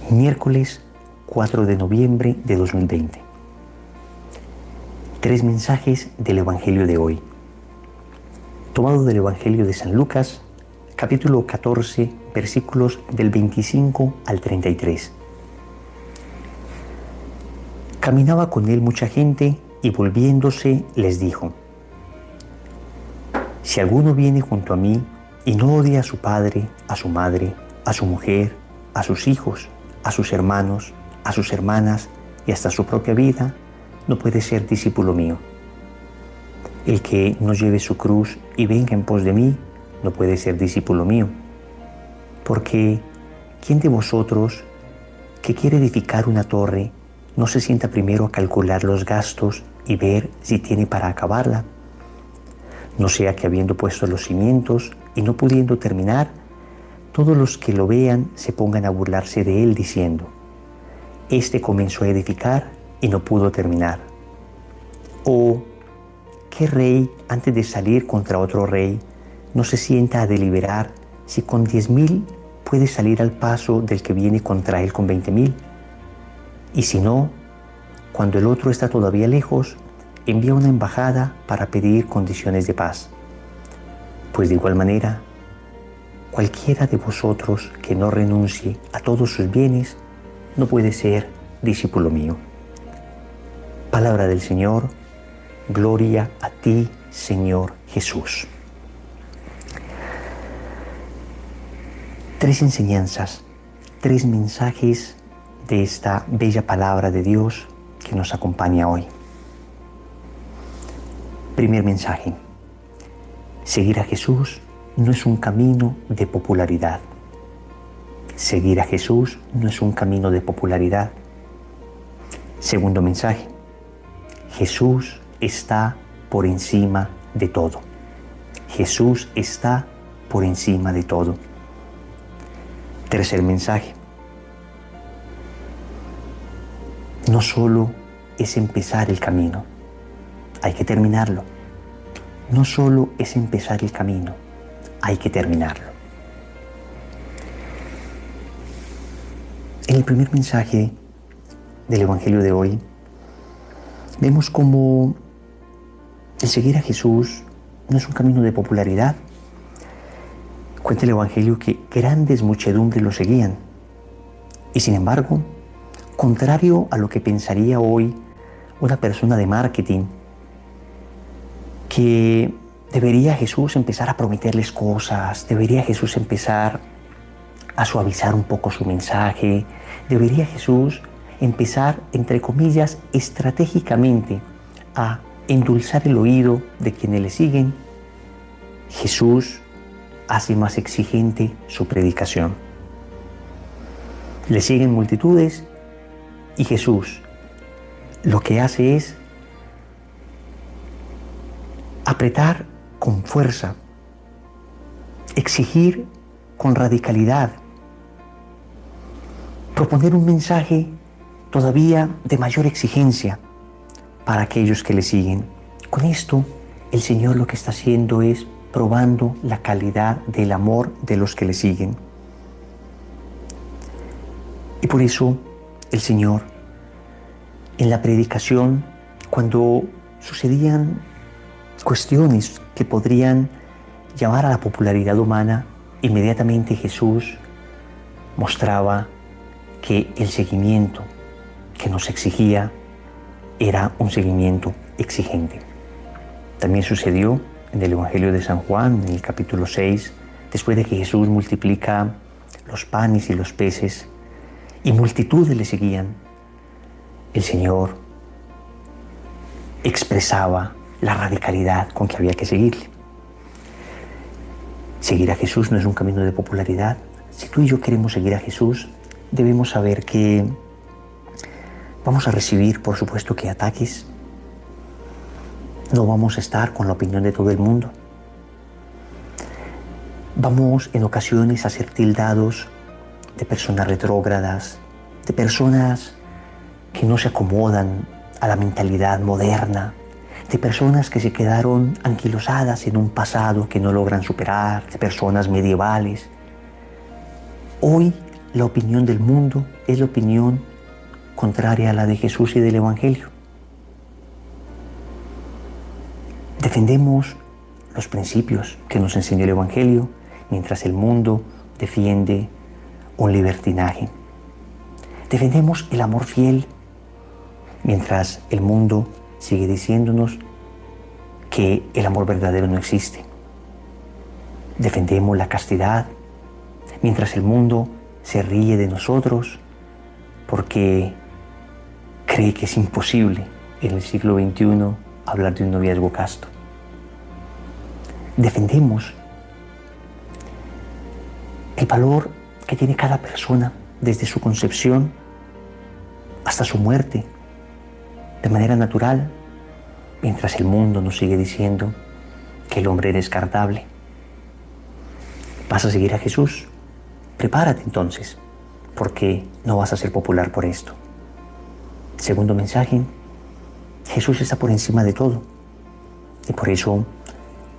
Miércoles 4 de noviembre de 2020. 3 mensajes del Evangelio de hoy. Tomado del Evangelio de San Lucas, capítulo 14, versículos del 25 al 33. Caminaba con él mucha gente y volviéndose les dijo: Si alguno viene junto a mí y no odia a su padre, a su madre, a su mujer, a sus hijos, a sus hermanos, a sus hermanas y hasta su propia vida, no puede ser discípulo mío. El que no lleve su cruz y venga en pos de mí, no puede ser discípulo mío. Porque ¿quién de vosotros que quiere edificar una torre no se sienta primero a calcular los gastos y ver si tiene para acabarla? No sea que habiendo puesto los cimientos y no pudiendo terminar, todos los que lo vean se pongan a burlarse de él diciendo: Este comenzó a edificar y no pudo terminar. O ¿qué rey, antes de salir contra otro rey, no se sienta a deliberar si con 10,000 puede salir al paso del que viene contra él con 20,000? Y si no, cuando el otro está todavía lejos, envía una embajada para pedir condiciones de paz. Pues de igual manera, cualquiera de vosotros que no renuncie a todos sus bienes no puede ser discípulo mío. Palabra del Señor. Gloria a ti, Señor Jesús. 3 enseñanzas, 3 mensajes de esta bella palabra de Dios que nos acompaña hoy. Primer mensaje: seguir a Jesús no es un camino de popularidad. Seguir a Jesús no es un camino de popularidad. Segundo mensaje: Jesús está por encima de todo. Jesús está por encima de todo. Tercer mensaje: no solo es empezar el camino, hay que terminarlo. No solo es empezar el camino, hay que terminarlo. En el primer mensaje del Evangelio de hoy, vemos cómo el seguir a Jesús no es un camino de popularidad. Cuenta el Evangelio que grandes muchedumbres lo seguían. Y sin embargo, contrario a lo que pensaría hoy una persona de marketing, que debería Jesús empezar a prometerles cosas, debería Jesús empezar a suavizar un poco su mensaje, debería Jesús empezar, entre comillas, estratégicamente a endulzar el oído de quienes le siguen. Jesús hace más exigente su predicación. Le siguen multitudes y Jesús lo que hace es apretar con fuerza, exigir con radicalidad, proponer un mensaje todavía de mayor exigencia para aquellos que le siguen. Con esto, el Señor lo que está haciendo es probando la calidad del amor de los que le siguen. Y por eso, el Señor, en la predicación, cuando sucedían cuestiones que podrían llamar a la popularidad humana, inmediatamente Jesús mostraba que el seguimiento que nos exigía era un seguimiento exigente. También sucedió en el Evangelio de San Juan, en el capítulo 6, después de que Jesús multiplica los panes y los peces y multitudes le seguían. El Señor expresaba la radicalidad con que había que seguirle. Seguir a Jesús no es un camino de popularidad. Si tú y yo queremos seguir a Jesús, debemos saber que vamos a recibir, por supuesto, que ataques. No vamos a estar con la opinión de todo el mundo. Vamos en ocasiones a ser tildados de personas retrógradas, de personas que no se acomodan a la mentalidad moderna, de personas que se quedaron anquilosadas en un pasado que no logran superar, de personas medievales. Hoy la opinión del mundo es la opinión contraria a la de Jesús y del Evangelio. Defendemos los principios que nos enseñó el Evangelio, mientras el mundo defiende un libertinaje. Defendemos el amor fiel, mientras el mundo sigue diciéndonos que el amor verdadero no existe. Defendemos la castidad, mientras el mundo se ríe de nosotros porque cree que es imposible en el siglo XXI hablar de un noviazgo casto. Defendemos el valor que tiene cada persona desde su concepción hasta su muerte, de manera natural, mientras el mundo nos sigue diciendo que el hombre es descartable. ¿Vas a seguir a Jesús? Prepárate entonces, porque no vas a ser popular por esto. Segundo mensaje, Jesús está por encima de todo. Y por eso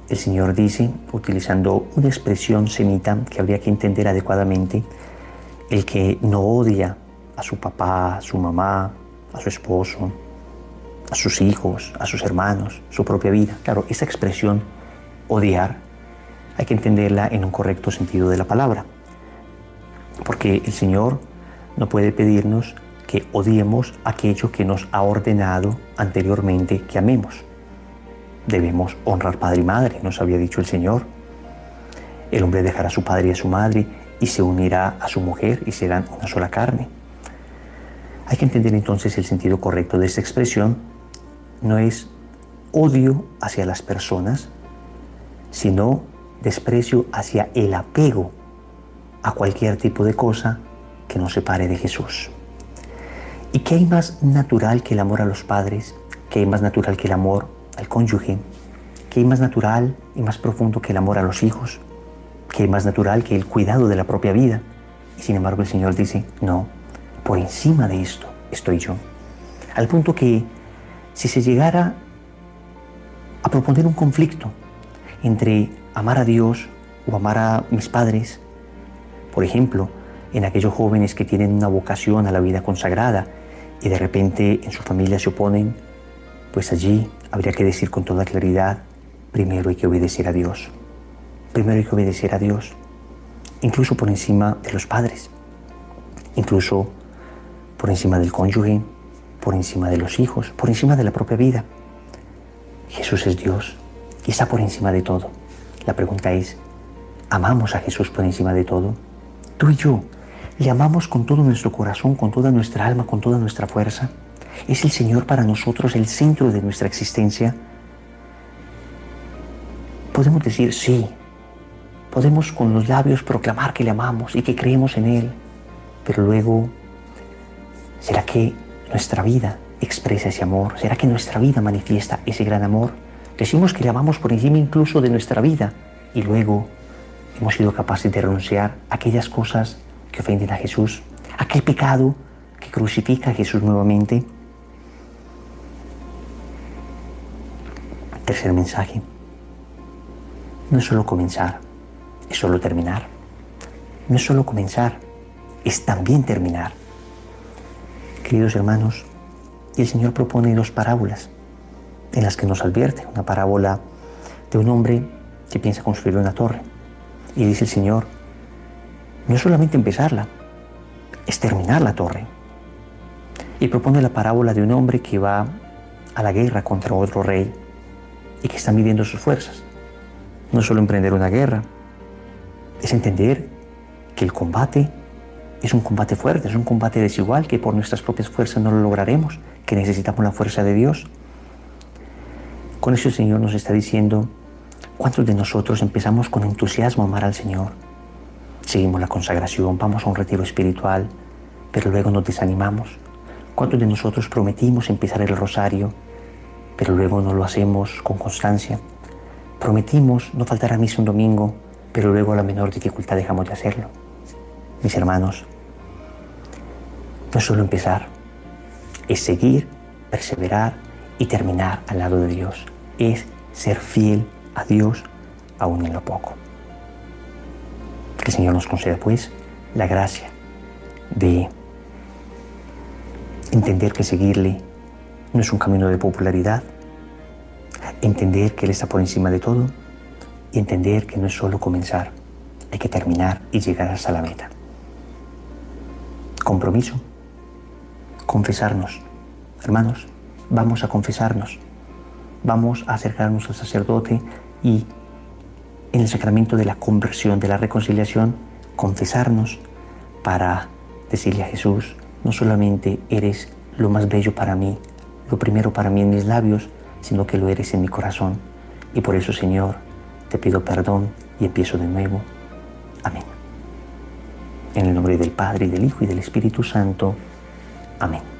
el Señor dice, utilizando una expresión semita que habría que entender adecuadamente, el que no odia a su papá, a su mamá, a su esposo, a sus hijos, a sus hermanos, su propia vida. Claro, esa expresión, odiar, hay que entenderla en un correcto sentido de la palabra. Porque el Señor no puede pedirnos que odiemos aquello que nos ha ordenado anteriormente que amemos. Debemos honrar padre y madre, nos había dicho el Señor. El hombre dejará a su padre y a su madre y se unirá a su mujer y serán una sola carne. Hay que entender entonces el sentido correcto de esta expresión. No es odio hacia las personas, sino desprecio hacia el apego a cualquier tipo de cosa que nos separe de Jesús. ¿Y qué hay más natural que el amor a los padres? ¿Qué hay más natural que el amor al cónyuge? ¿Qué hay más natural y más profundo que el amor a los hijos? ¿Qué hay más natural que el cuidado de la propia vida? Y sin embargo el Señor dice, no, por encima de esto estoy yo. Al punto que si se llegara a proponer un conflicto entre amar a Dios o amar a mis padres, por ejemplo, en aquellos jóvenes que tienen una vocación a la vida consagrada y de repente en su familia se oponen, pues allí habría que decir con toda claridad, primero hay que obedecer a Dios. Primero hay que obedecer a Dios, incluso por encima de los padres, incluso por encima del cónyuge, por encima de los hijos, por encima de la propia vida. Jesús es Dios y está por encima de todo. La pregunta es, ¿amamos a Jesús por encima de todo? Tú y yo, ¿le amamos con todo nuestro corazón, con toda nuestra alma, con toda nuestra fuerza? ¿Es el Señor para nosotros el centro de nuestra existencia? Podemos decir sí. Podemos con los labios proclamar que le amamos y que creemos en Él. Pero luego, ¿será que nuestra vida expresa ese amor? ¿Será que nuestra vida manifiesta ese gran amor? Decimos que le amamos por encima incluso de nuestra vida y luego hemos sido capaces de renunciar a aquellas cosas que ofenden a Jesús, aquel pecado que crucifica a Jesús nuevamente. Tercer mensaje. No es solo comenzar, es solo terminar. No es solo comenzar, es también terminar. Queridos hermanos, el Señor propone dos parábolas en las que nos advierte. Una parábola de un hombre que piensa construir una torre. Y dice el Señor, no es solamente empezarla, es terminar la torre. Y propone la parábola de un hombre que va a la guerra contra otro rey y que está midiendo sus fuerzas. No solo emprender una guerra, es entender que el combate es un combate fuerte, es un combate desigual, que por nuestras propias fuerzas no lo lograremos, que necesitamos la fuerza de Dios. Con eso el Señor nos está diciendo, ¿cuántos de nosotros empezamos con entusiasmo a amar al Señor? Seguimos la consagración, vamos a un retiro espiritual, pero luego nos desanimamos. ¿Cuántos de nosotros prometimos empezar el rosario, pero luego no lo hacemos con constancia? Prometimos no faltar a misa un domingo, pero luego a la menor dificultad dejamos de hacerlo. Mis hermanos, no es solo empezar, es seguir, perseverar y terminar al lado de Dios. Es ser fiel a Dios aún en lo poco. Que el Señor nos conceda pues la gracia de entender que seguirle no es un camino de popularidad, entender que Él está por encima de todo y entender que no es solo comenzar, hay que terminar y llegar hasta la meta. Compromiso, confesarnos. Hermanos, vamos a confesarnos, vamos a acercarnos al sacerdote y en el sacramento de la conversión, de la reconciliación, confesarnos para decirle a Jesús, no solamente eres lo más bello para mí, lo primero para mí en mis labios, sino que lo eres en mi corazón. Y por eso, Señor, te pido perdón y empiezo de nuevo. Amén. En el nombre del Padre, y del Hijo, y del Espíritu Santo. Amén.